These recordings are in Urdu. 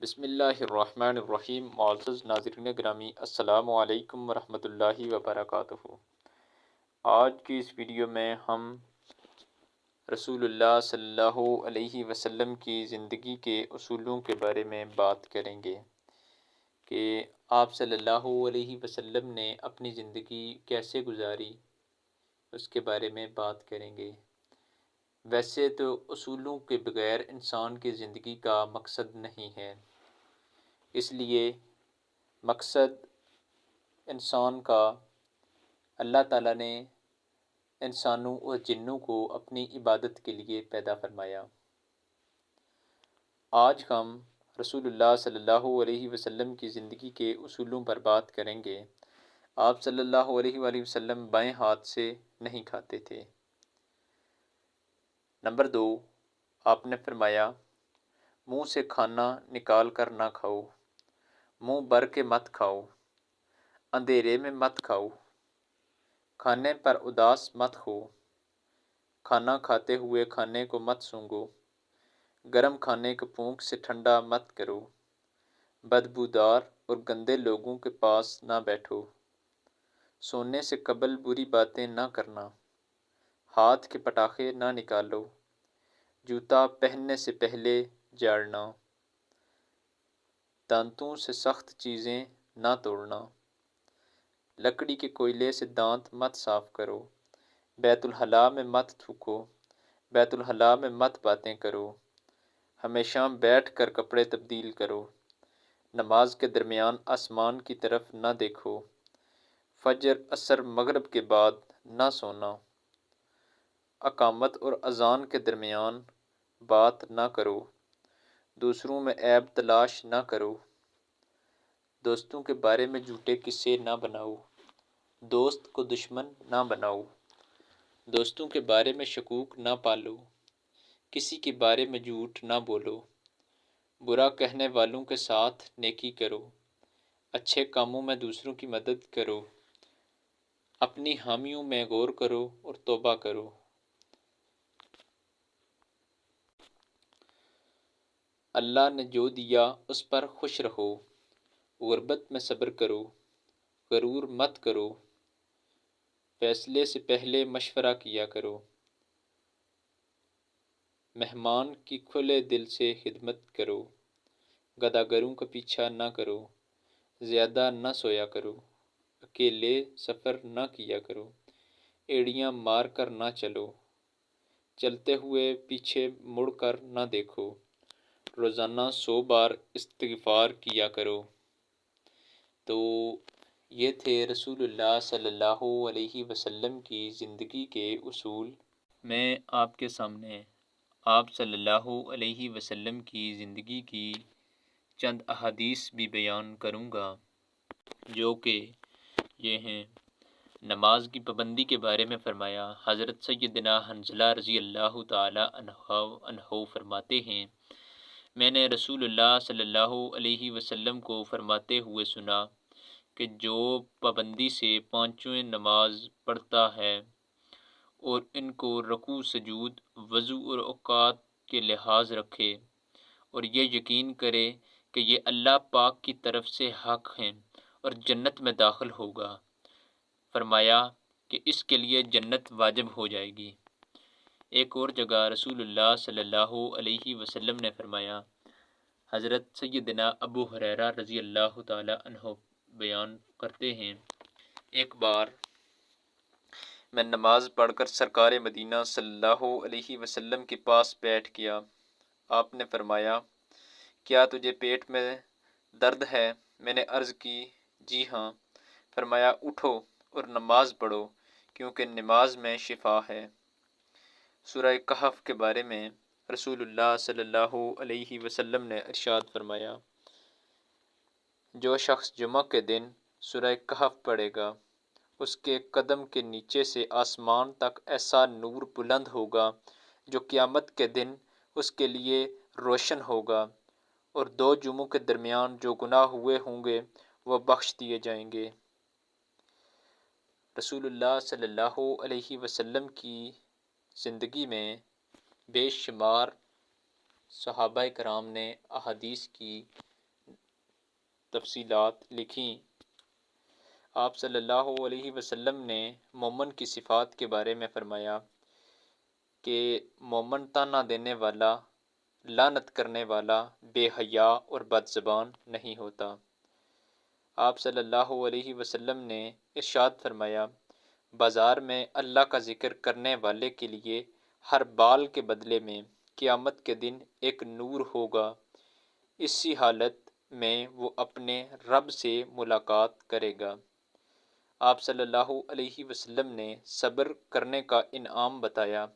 بسم اللہ الرحمن الرحیم۔ معزز ناظرین گرامی، السلام علیکم ورحمۃ اللہ وبرکاتہ۔ آج کی اس ویڈیو میں ہم رسول اللہ صلی اللہ علیہ وسلم کی زندگی کے اصولوں کے بارے میں بات کریں گے کہ آپ صلی اللہ علیہ وسلم نے اپنی زندگی کیسے گزاری، اس کے بارے میں بات کریں گے۔ ویسے تو اصولوں کے بغیر انسان کی زندگی کا مقصد نہیں ہے، اس لیے مقصد انسان کا اللہ تعالیٰ نے انسانوں اور جنوں کو اپنی عبادت کے لیے پیدا فرمایا۔ آج ہم رسول اللہ صلی اللہ علیہ وسلم کی زندگی کے اصولوں پر بات کریں گے۔ آپ صلی اللہ علیہ وآلہ وسلم بائیں ہاتھ سے نہیں کھاتے تھے۔ نمبر 2، آپ نے فرمایا منہ سے کھانا نکال کر نہ کھاؤ، منہ بھر کے مت کھاؤ، اندھیرے میں مت کھاؤ، کھانے پر اداس مت ہو، کھانا کھاتے ہوئے کھانے کو مت سونگھو، گرم کھانے کو پھونک سے ٹھنڈا مت کرو، بدبودار اور گندے لوگوں کے پاس نہ بیٹھو، سونے سے قبل بری باتیں نہ کرنا، ہاتھ کے پٹاخے نہ نکالو، جوتا پہننے سے پہلے جاڑنا، دانتوں سے سخت چیزیں نہ توڑنا، لکڑی کے کوئلے سے دانت مت صاف کرو، بیت الخلاء میں مت تھوکو، بیت الخلاء میں مت باتیں کرو، ہمیشہ بیٹھ کر کپڑے تبدیل کرو، نماز کے درمیان آسمان کی طرف نہ دیکھو، فجر عصر مغرب کے بعد نہ سونا، اقامت اور اذان کے درمیان بات نہ کرو، دوسروں میں عیب تلاش نہ کرو، دوستوں کے بارے میں جھوٹے قصے نہ بناؤ، دوست کو دشمن نہ بناؤ، دوستوں کے بارے میں شکوک نہ پالو، کسی کے بارے میں جھوٹ نہ بولو، برا کہنے والوں کے ساتھ نیکی کرو، اچھے کاموں میں دوسروں کی مدد کرو، اپنی حامیوں میں غور کرو اور توبہ کرو۔ اللہ نے جو دیا اس پر خوش رہو، غربت میں صبر کرو، غرور مت کرو، فیصلے سے پہلے مشورہ کیا کرو، مہمان کی کھلے دل سے خدمت کرو، گداگروں کا پیچھا نہ کرو، زیادہ نہ سویا کرو، اکیلے سفر نہ کیا کرو، ایڑیاں مار کر نہ چلو، چلتے ہوئے پیچھے مڑ کر نہ دیکھو، روزانہ 100 بار استغفار کیا کرو۔ تو یہ تھے رسول اللہ صلی اللہ علیہ وسلم کی زندگی کے اصول۔ میں آپ کے سامنے آپ صلی اللہ علیہ وسلم کی زندگی کی چند احادیث بھی بیان کروں گا، جو کہ یہ ہیں۔ نماز کی پابندی کے بارے میں فرمایا۔ حضرت سیدنا حنظلہ رضی اللہ تعالی عنہ فرماتے ہیں، میں نے رسول اللہ صلی اللہ علیہ وسلم کو فرماتے ہوئے سنا کہ جو پابندی سے پانچویں نماز پڑھتا ہے اور ان کو رکوع سجود وضو اور اوقات کے لحاظ رکھے اور یہ یقین کرے کہ یہ اللہ پاک کی طرف سے حق ہیں اور جنت میں داخل ہوگا، فرمایا کہ اس کے لیے جنت واجب ہو جائے گی۔ ایک اور جگہ رسول اللہ صلی اللہ علیہ وسلم نے فرمایا، حضرت سیدنا ابو ہریرہ رضی اللہ تعالی عنہ بیان کرتے ہیں، ایک بار میں نماز پڑھ کر سرکار مدینہ صلی اللہ علیہ وسلم کے پاس بیٹھ گیا۔ آپ نے فرمایا، کیا تجھے پیٹ میں درد ہے؟ میں نے عرض کی، جی ہاں۔ فرمایا، اٹھو اور نماز پڑھو کیونکہ نماز میں شفا ہے۔ سورہ کہف کے بارے میں رسول اللہ صلی اللہ علیہ وسلم نے ارشاد فرمایا، جو شخص جمعہ کے دن سورہ کہف پڑھے گا، اس کے قدم کے نیچے سے آسمان تک ایسا نور بلند ہوگا جو قیامت کے دن اس کے لیے روشن ہوگا، اور 2 جمعوں کے درمیان جو گناہ ہوئے ہوں گے وہ بخش دیے جائیں گے۔ رسول اللہ صلی اللہ علیہ وسلم کی زندگی میں بے شمار صحابہ کرام نے احادیث کی تفصیلات لکھیں، آپ صلی اللہ علیہ وسلم نے مومن کی صفات کے بارے میں فرمایا کہ مومن طعنہ دینے والا، لعنت کرنے والا، بے حیا اور بد زبان نہیں ہوتا۔ آپ صلی اللہ علیہ وسلم نے ارشاد فرمایا، بازار میں اللہ کا ذکر کرنے والے کے لیے ہر بال کے بدلے میں قیامت کے دن ایک نور ہوگا، اسی حالت میں وہ اپنے رب سے ملاقات کرے گا۔ آپ صلی اللہ علیہ وسلم نے صبر کرنے کا انعام بتایا۔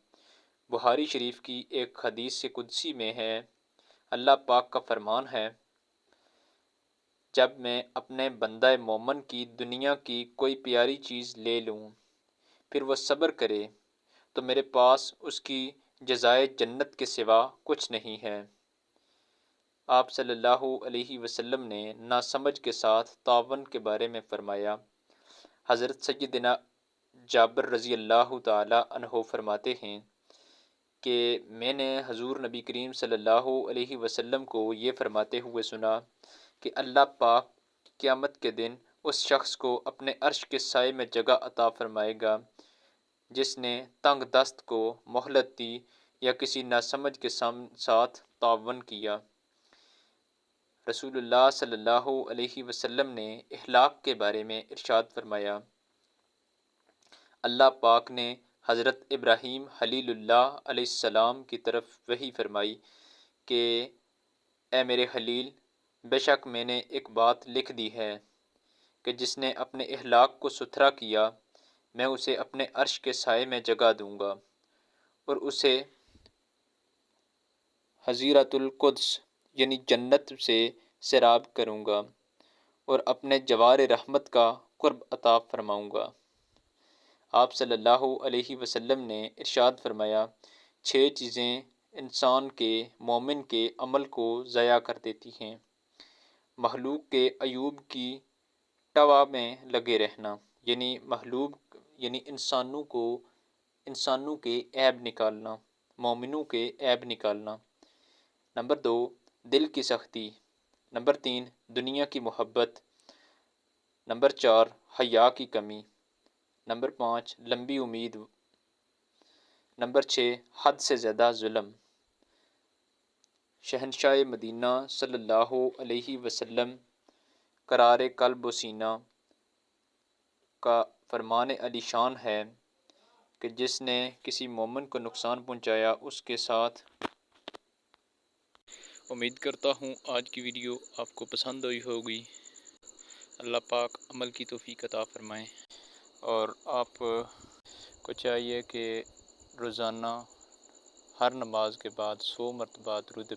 بخاری شریف کی ایک حدیث قدسی میں ہے، اللہ پاک کا فرمان ہے، جب میں اپنے بندہ مومن کی دنیا کی کوئی پیاری چیز لے لوں پھر وہ صبر کرے تو میرے پاس اس کی جزائے جنت کے سوا کچھ نہیں ہے۔ آپ صلی اللہ علیہ وسلم نے ناسمجھ کے ساتھ تعاون کے بارے میں فرمایا۔ حضرت سیدنا جابر رضی اللہ تعالی عنہ فرماتے ہیں کہ میں نے حضور نبی کریم صلی اللہ علیہ وسلم کو یہ فرماتے ہوئے سنا کہ اللہ پاک قیامت کے دن اس شخص کو اپنے عرش کے سائے میں جگہ عطا فرمائے گا جس نے تنگ دست کو مہلت دی یا کسی ناسمجھ کے ساتھ تعاون کیا۔ رسول اللہ صلی اللہ علیہ وسلم نے اخلاق کے بارے میں ارشاد فرمایا، اللہ پاک نے حضرت ابراہیم خلیل اللہ علیہ السلام کی طرف وحی فرمائی کہ اے میرے خلیل، بے شک میں نے ایک بات لکھ دی ہے کہ جس نے اپنے اخلاق کو ستھرا کیا میں اسے اپنے عرش کے سائے میں جگہ دوں گا اور اسے حظیرۃ القدس یعنی جنت سے سیراب کروں گا اور اپنے جوار رحمت کا قرب عطا فرماؤں گا۔ آپ صلی اللہ علیہ وسلم نے ارشاد فرمایا، 6 چیزیں انسان کے، مومن کے عمل کو ضائع کر دیتی ہیں۔ مخلوق کے عیوب کی ٹوا میں لگے رہنا، یعنی انسانوں کے عیب نکالنا، مومنوں کے عیب نکالنا۔ نمبر 2، دل کی سختی۔ نمبر 3، دنیا کی محبت۔ نمبر 4، حیا کی کمی۔ نمبر 5، لمبی امید۔ نمبر 6، حد سے زیادہ ظلم۔ شہنشاہ مدینہ صلی اللہ علیہ وسلم قرار قلب و سینہ کا فرمان علی شان ہے کہ جس نے کسی مومن کو نقصان پہنچایا اس کے ساتھ۔ امید کرتا ہوں آج کی ویڈیو آپ کو پسند ہوئی ہوگی۔ اللہ پاک عمل کی توفیق عطا فرمائیں، اور آپ کو چاہیے کہ روزانہ ہر نماز کے بعد 100 مرتبہ درود